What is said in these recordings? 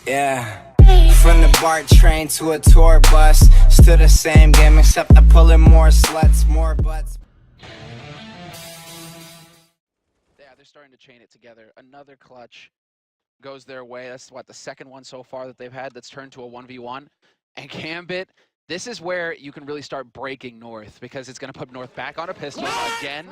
Yeah. From the BART train to a tour bus, still the same game except I'm pulling more sluts, more butts. Yeah, they're starting to chain it together. Another clutch goes their way. That's what, the second one so far that they've had that's turned to a 1v1. And Gambit, this is where you can really start breaking North, because it's going to put North back on a pistol again.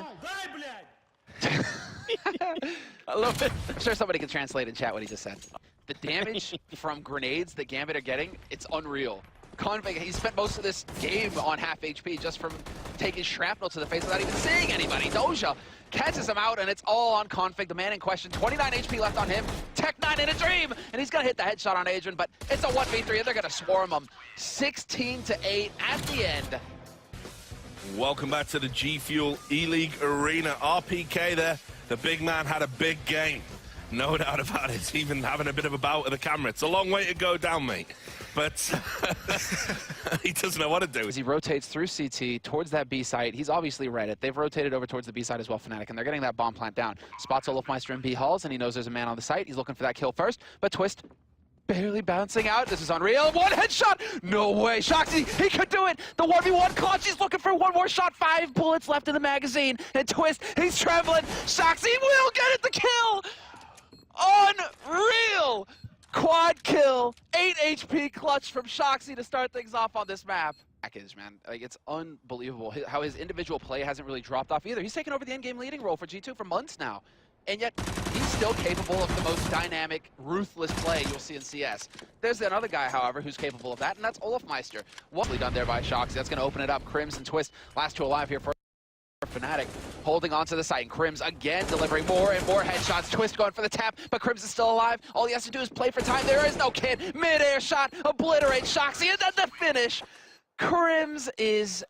I love it. I'm sure somebody can translate in chat what he just said. The damage from grenades that Gambit are getting, it's unreal. Config, he spent most of this game on half HP just from taking shrapnel to the face without even seeing anybody. Doja catches him out, and it's all on Config, the man in question. 29 HP left on him. Tech9 in a dream, and he's gonna hit the headshot on Adrian, but it's a 1v3, and they're gonna swarm him. 16-8 at the end. Welcome back to the G Fuel Eleague Arena. RPK there, the big man had a big game. No doubt about it, he's even having a bit of a bout with the camera. It's a long way to go down, mate. But he doesn't know what to do. As he rotates through CT towards that B site, he's obviously read it. They've rotated over towards the B site as well, Fnatic, and they're getting that bomb plant down. Spots Olofmeister in B halls, and he knows there's a man on the site. He's looking for that kill first, but Twist barely bouncing out. This is unreal. One headshot! No way. Shoxy, he could do it. The 1v1 clutch. He's looking for one more shot. 5 bullets left in the magazine. And Twist, he's trembling. Shoxy will get it, the kill! Unreal! Quad kill. 8 HP clutch from Shoxy to start things off on this map. Man, like, it's unbelievable how his individual play hasn't really dropped off either. He's taken over the endgame leading role for G2 for months now. And yet, he's still capable of the most dynamic, ruthless play you'll see in CS. There's another guy, however, who's capable of that, and that's Olofmeister. Wonderfully done there by Shoxy. That's going to open it up. Crims and Twist, last two alive here for Fnatic, holding on to the site. And Crims again delivering more and more headshots. Twist going for the tap, but Crims is still alive. All he has to do is play for time. There is no kid. Mid-air shot, obliterate Shoxy, and then the finish. Crims is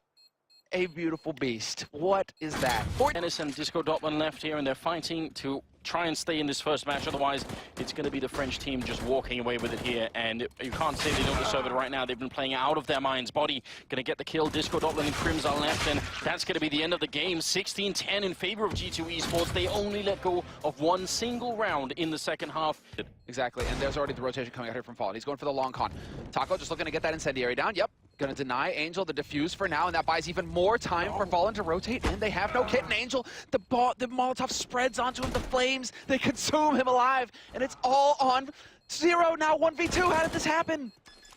a beautiful beast. What is that? Dennis and Disco Dotman left here, and they're fighting to try and stay in this first match. Otherwise, it's going to be the French team just walking away with it here. And you can't say they don't deserve it right now. They've been playing out of their minds. Body going to get the kill. Disco Dotman and Crims are left, and that's going to be the end of the game. 16-10 in favor of G2 Esports. They only let go of one single round in the second half. Exactly, and there's already the rotation coming out here from Fallen. He's going for the long con. Taco just looking to get that incendiary down. Yep. Gonna deny Angel the defuse for now, and that buys even more time for Fallen to rotate, and they have no kit. And Angel, the Molotov spreads onto him, the flames, they consume him alive, and it's all on Zero now, 1v2. How did this happen?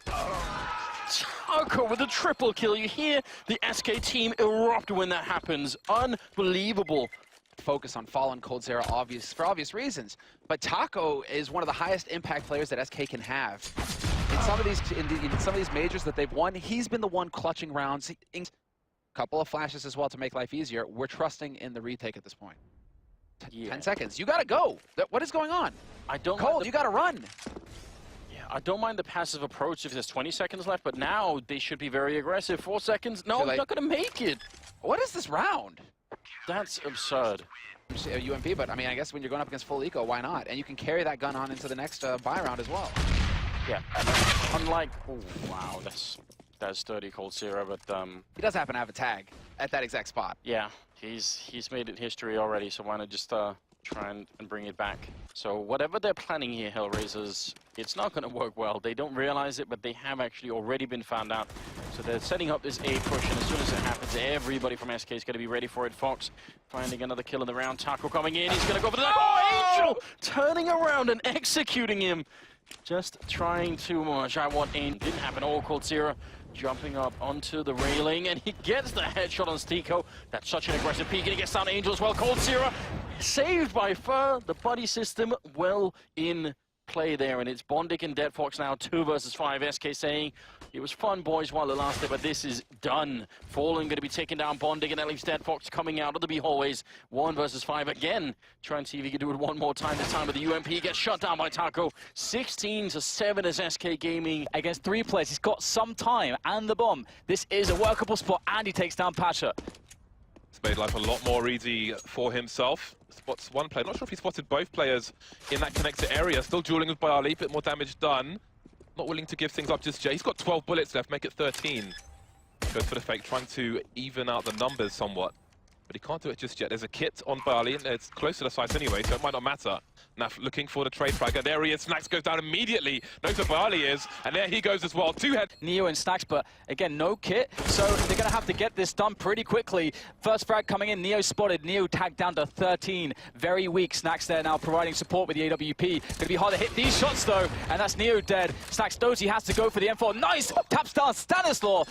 Taco with a triple kill. You hear the SK team erupt when that happens. Unbelievable. Focus on Fallen, Cold Zero, for obvious reasons, but Taco is one of the highest impact players that SK can have. In some of these majors that they've won, he's been the one clutching rounds. A couple of flashes as well to make life easier. We're trusting in the retake at this point. 10 seconds. You gotta go. What is going on? Cold, you gotta run. Yeah, I don't mind the passive approach if there's 20 seconds left, but now they should be very aggressive. 4 seconds. No, they're not gonna make it. What is this round? That's absurd. UMP, but I mean, I guess when you're going up against full eco, why not? And you can carry that gun on into the next buy round as well. Yeah, unlike, oh wow, that's dirty Cold Zero, but he does happen to have a tag at that exact spot. Yeah, he's made it history already, so why not just try and bring it back. So whatever they're planning here, Hellraisers, it's not going to work well. They don't realize it, but they have actually already been found out. So they're setting up this A push, and as soon as it happens, everybody from SK is going to be ready for it. Fox finding another kill in the round. Taco coming in, he's going to go for the... Oh, Angel! Turning around and executing him. Just trying too much. I want Angel. Didn't happen all. Cold Zero jumping up onto the railing, and he gets the headshot on Stico. That's such an aggressive peek, and he gets down Angel as well. Cold Zero saved by Fur. The buddy system well in play there, and it's Bondic and Dead Fox now 2 versus 5. SK saying it was fun, boys, while it lasted, but this is done. Fallen going to be taking down Bondic, and that leaves Dead Fox coming out of the B hallways. 1 versus 5 again. Try and see if he can do it one more time. This time with the UMP, he gets shut down by Taco. 16-7 as SK Gaming. Against 3 players, he's got some time and the bomb. This is a workable spot, and he takes down Pasha. It's made life a lot more easy for himself. Spots one player. Not sure if he spotted both players in that connector area. Still dueling with Bialy, bit more damage done. Not willing to give things up just yet. He's got 12 bullets left, make it 13. Goes for the fake, trying to even out the numbers somewhat. but he can't do it just yet. There's a kit on Bali, and it's close to the site anyway, so it might not matter. Naf looking for the trade fragger. There he is. Snacks goes down immediately. Knows where Bali is, and there he goes as well. Two head. Neo and Snacks, but again, no kit, so they're going to have to get this done pretty quickly. First frag coming in, Neo spotted. Neo tagged down to 13. Very weak. Snacks there now providing support with the AWP. Going to be hard to hit these shots, though, and that's Neo dead. Snacks Dozy has to go for the M4. Nice! Taps down Stanislaw,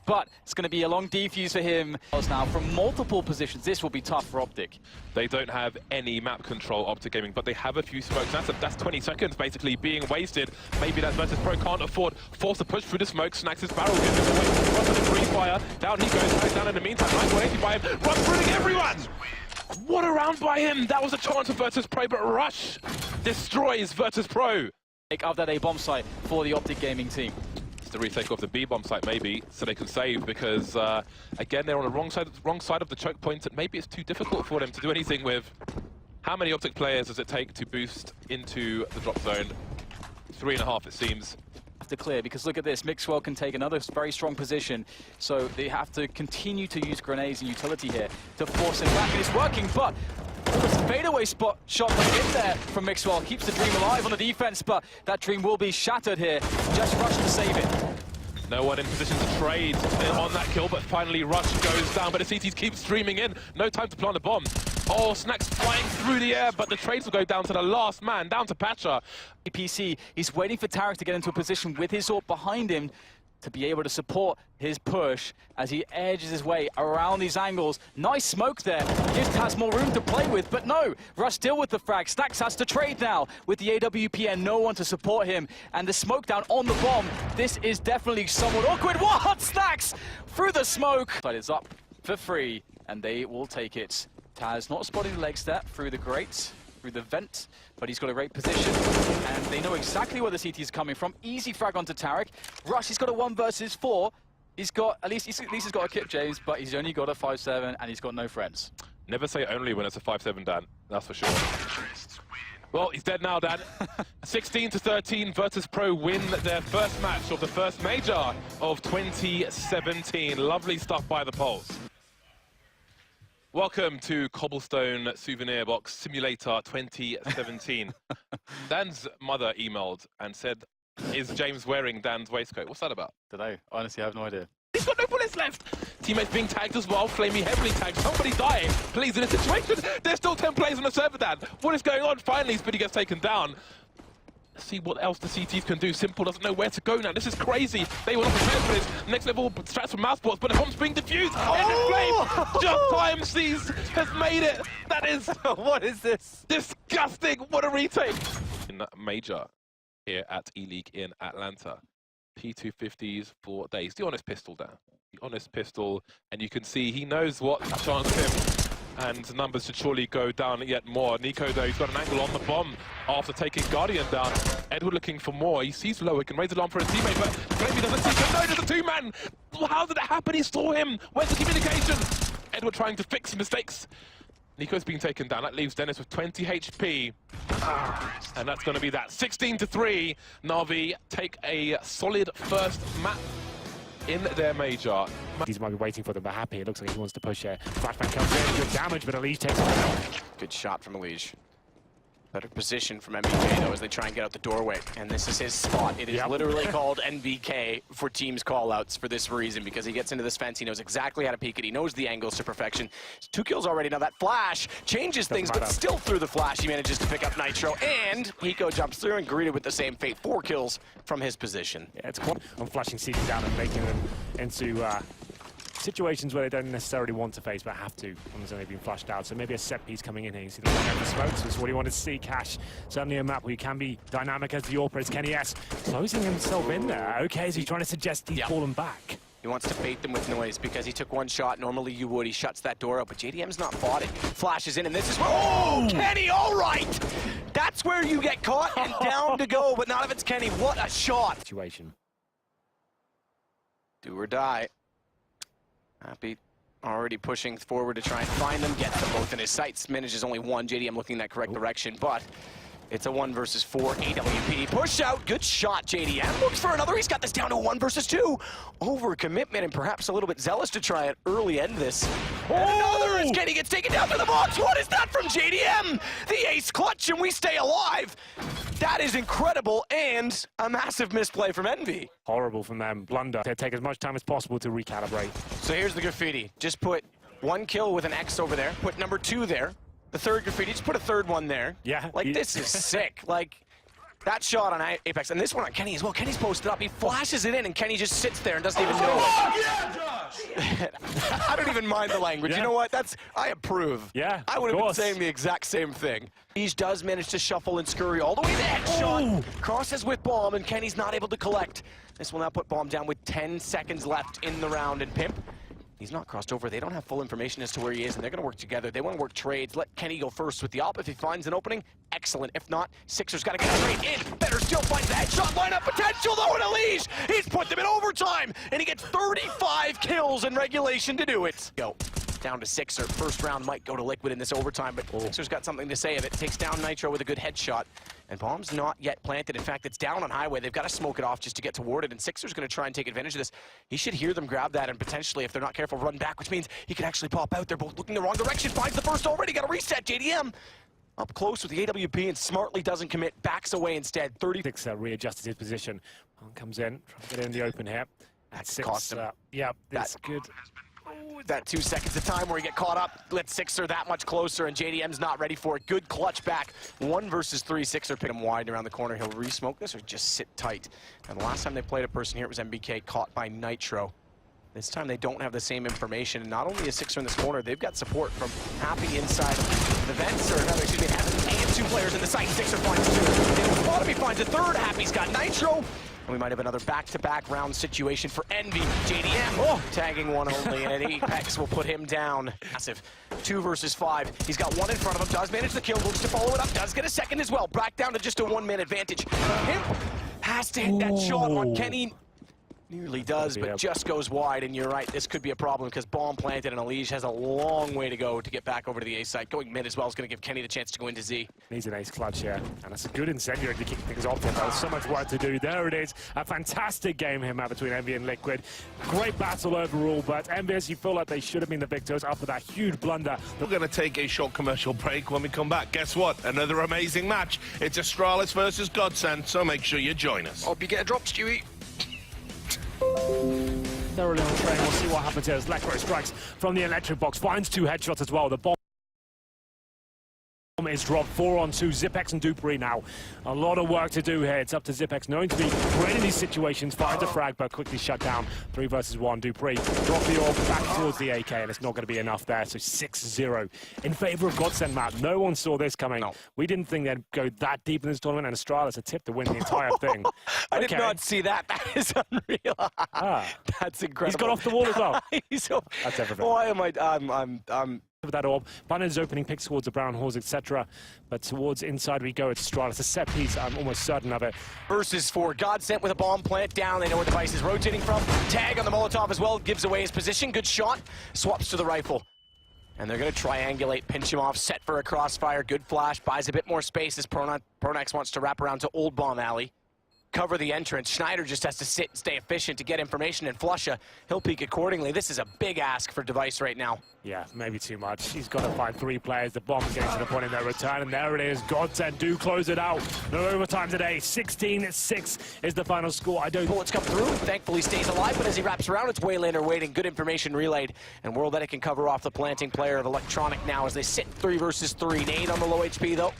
but it's going to be a long defuse for him. Now, from multiple positions, this will be tough for Optic. They don't have any map control, Optic Gaming, but they have a few smokes. That's 20 seconds basically being wasted. Maybe that Virtus Pro can't afford. Forced to push through the smoke. Snacks his barrel. Gives him away. Runs to the free fire. Down he goes. Right down in the meantime. Nice 180 by him. Runs through everyone. What a round by him. That was a chance for Virtus Pro, but Rush destroys Virtus Pro. Of that A bomb site for the Optic Gaming team. The retake of the B bomb site maybe, so they can save, because again they're on the wrong side of the choke point, and maybe it's too difficult for them to do anything with. How many Optic players does it take to boost into the drop zone? 3.5 it seems. Have to clear, because look at this, Mixwell can take another very strong position, so they have to continue to use grenades and utility here to force him back, and it's working, but almost a fadeaway shot went in there from Mixwell. Keeps the dream alive on the defense, but that dream will be shattered here. Just Rush to save it. No one in position to trade on that kill, but finally Rush goes down, but the CTs keep streaming in. No time to plant a bomb. Oh, Snacks flying through the air, but the trades will go down to the last man, down to Pacha. PC, he's waiting for Tarek to get into a position with his AWP behind him to be able to support his push as he edges his way around these angles. Nice smoke there. Gives Taz more room to play with, but no. Rush still with the frag. Snacks has to trade now with the AWP and no one to support him. And the smoke down on the bomb. This is definitely somewhat awkward. What? Snacks through the smoke. But it's up for free, and they will take it. Taz not spotting the leg step through the grate, through the vent, but he's got a great position, and they know exactly where the CT is coming from. Easy frag onto Tarek. Rush, he's got a 1 versus 4. He's got, at least he's got a kip, James, but he's only got a 5-7, and he's got no friends. Never say only when it's a 5-7, Dan. That's for sure. Well, he's dead now, Dan. 16-13, Virtus Pro win their first match of the first major of 2017. Lovely stuff by the Poles. Welcome to Cobblestone Souvenir Box Simulator 2017. Dan's mother emailed and said, is James wearing Dan's waistcoat? What's that about? Don't know. Honestly, I have no idea. He's got no bullets left. Teammates being tagged as well. Flamey heavily tagged. Somebody dying. Please, in a situation. There's still 10 players on the server, Dan. What is going on? Finally, Spitty gets taken down. Let's see what else the CTs can do. Simple doesn't know where to go now. This is crazy. They were not prepared for this. Next level strats from Mousesports, but the bomb's being defused. Oh! Flame. Just Time Seize has made it. That is... What is this? Disgusting. What a retake. In that major here at Eleague in Atlanta. P250s for days. The honest pistol down. The honest pistol. And you can see he knows what chance him. And numbers should surely go down yet more. Nico, though, he's got an angle on the bomb after taking Guardian down. Edward looking for more. He sees Low. He can raise the alarm for his teammate, but Flamey doesn't see him. No, there's a 2-man. How did it happen? He saw him. Where's the communication? Edward trying to fix mistakes. Nico's being taken down. That leaves Dennis with 20 HP. And that's going to be that. 16-3. Na'Vi take a solid first map in their major. He might be waiting for them, but happy. It looks like he wants to push here. Flashback comes in, good damage, but Eleague takes it out. Good shot from Eleague. Better position from NBK, though, as they try and get out the doorway. And this is his spot. It is literally called NBK for teams callouts for this reason, because he gets into this fence, he knows exactly how to peek it, he knows the angles to perfection. 2 kills already. Now that flash changes things, but still through the flash, he manages to pick up Nitro, and Pico jumps through and greeted with the same fate. 4 kills from his position. Yeah, it's quite on flashing CT down and making them into situations where they don't necessarily want to face, but have to, when they've been flashed out. So maybe a set piece coming in here. You see the smokes. That's what he wanted to see. Cash, certainly a map where you can be dynamic as the AWP is. Kenny S closing himself in there. Okay, so he's trying to suggest he's fallen back. He wants to bait them with noise because he took 1 shot. Normally you would. He shuts that door out, but JDM's not bought it. Flashes in, and this is where... Oh, Kenny, all right! That's where you get caught and down to go, but not if it's Kenny. What a shot! Situation. Do or die. Happy already pushing forward to try and find them, gets them both in his sights. Manages only 1, JDM looking in that correct direction, but It's a 1 versus 4 AWP. Push out, good shot, JDM. Looks for another, he's got this down to a 1 versus 2. Overcommitment and perhaps a little bit zealous to try and early end this. And another as Kenny gets taken down to the box. What is that from JDM? The ace clutch and we stay alive. That is incredible and a massive misplay from Envy. Horrible from them. Blunder. They take as much time as possible to recalibrate. So here's the graffiti. Just put 1 kill with an X over there. Put number 2 there. The third graffiti, just put a third one there. Yeah. Like, this is sick. Like, that shot on Apex, and this one on Kenny as well. Kenny's posted up, he flashes it in, and Kenny just sits there and doesn't even know it. I don't even mind the language. Yeah. You know what? I approve. Yeah, I would have of been course. saying the exact same thing. He does manage to shuffle and scurry all the way to headshot. Crosses with bomb, and Kenny's not able to collect. This will now put bomb down with 10 seconds left in the round, and Pimp, he's not crossed over. They don't have full information as to where he is, and they're going to work together. They want to work trades. Let Kenny go first with the op. If he finds an opening, excellent. If not, Sixers got to get straight in. Better still finds the headshot lineup potential, though, in Eleague. He's put them in overtime, and he gets 35 kills in regulation to do it. Go. Down to Sixer. First round might go to Liquid in this overtime, but Sixer's got something to say of it. Takes down Nitro with a good headshot. And bomb's not yet planted. In fact, it's down on highway. They've got to smoke it off just to get toward it, and Sixer's going to try and take advantage of this. He should hear them grab that and potentially, if they're not careful, run back, which means he could actually pop out. They're both looking the wrong direction. Finds the first already. Got to reset. JDM up close with the AWP and smartly doesn't commit. Backs away instead. 30. Sixer readjusted his position. One comes in, trying to get in the open here. That's Six, cost him. Yeah, that's good. That 2 seconds of time where he get caught up, let Sixer that much closer, and JDM's not ready for it. Good clutch back. 1 versus 3. Sixer picked him wide around the corner. He'll re-smoke this or just sit tight. And the last time they played a person here, it was MBK caught by Nitro. This time they don't have the same information. And not only is Sixer in this corner, they've got support from Happy inside the vents, or rather, excuse me, Happy and 2 players in the site. Sixer finds 2. And Bottom finds a third. Happy's got Nitro. And we might have another back-to-back round situation for Envy. JDM tagging one only, and an Apex will put him down. Massive. 2 versus 5. He's got 1 in front of him, does manage the kill, looks to follow it up, does get a second as well. Back down to just a 1-man advantage. Him has to hit that shot on Kenny. Nearly does, but just goes wide, and you're right, this could be a problem because bomb planted, and Eleague has a long way to go to get back over to the A site. Going mid as well is going to give Kenny the chance to go into Z. Needs an ace clutch here, and it's a good incendiary to kick things off. There's so much work to do. There it is, a fantastic game here between Envy and Liquid. Great battle overall, but Envy, you feel like they should have been the victors after that huge blunder. We're going to take a short commercial break. When we come back, guess what? Another amazing match. It's Astralis versus Godsend, so make sure you join us. Hope you get a drop, Stewie. Thoroughly on train. We'll see what happens here as Lecro strikes from the electric box. Finds 2 headshots as well. The bomb is dropped. 4 on 2. Zipex and Dupree now. A lot of work to do here. It's up to Zipex, knowing to be great in these situations. Finds a frag, but quickly shut down. 3 versus 1. Dupree drop the orb back towards the AK, and it's not going to be enough there. So 6-0 in favor of Godsend, Matt. No one saw this coming. No. We didn't think they'd go that deep in this tournament, and Astralis a tip to win the entire thing. I did not see that. That is unreal. That's incredible. He's got off the wall as well. That's everything. Why am I? With that orb, Bunnen's opening picks towards the brown horse, etc. But towards inside we go. It's Astralis, a set piece. I'm almost certain of it. Versus 4. Godsend with a bomb plant down. They know where the device is rotating from. Tag on the Molotov as well. Gives away his position. Good shot. Swaps to the rifle. And they're going to triangulate, pinch him off, set for a crossfire. Good flash. Buys a bit more space as Pronax wants to wrap around to Old Bomb Alley. Cover the entrance. Schneider just has to sit and stay efficient to get information, and Flusha, he'll peek accordingly. This is a big ask for Device right now. Yeah, maybe too much. He's got to find 3 players. The bomb's getting to the point in their return, and there it is. Godsend do close it out. No overtime today. 16-6 is the final score. Bullets come through. Thankfully stays alive, but as he wraps around, it's Waylander waiting. Good information relayed, and World Edit can cover off the planting player of Electronic now as they sit 3 versus 3. Nade on the low HP, though.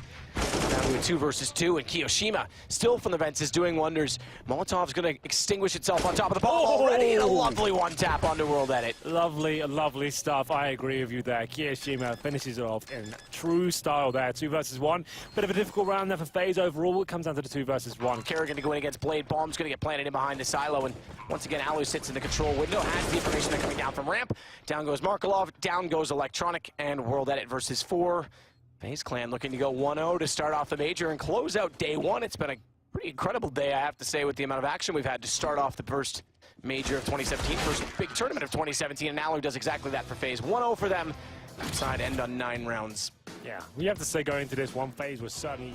Down to a 2 versus 2, and Kiyoshima, still from the vents, is doing wonders. Molotov's going to extinguish itself on top of the bomb already, and a lovely 1-tap onto World Edit. Lovely, lovely stuff. I agree with you there. Kiyoshima finishes it off in true style there. 2 versus 1. Bit of a difficult round there for FaZe overall. It comes down to the 2 versus 1. Kerrigan to go in against Blade. Bomb's going to get planted in behind the silo, and once again, Alu sits in the control window, has the information that's coming down from ramp. Down goes Markelov, down goes Electronic, and World Edit versus 4. FaZe Clan looking to go 1-0 to start off the major and close out day 1. It's been a pretty incredible day, I have to say, with the amount of action we've had to start off the first major of 2017, first big tournament of 2017, and Alu does exactly that for FaZe. 1-0 for them. Side end on 9 rounds. Yeah, we have to say going into this one, FaZe was certainly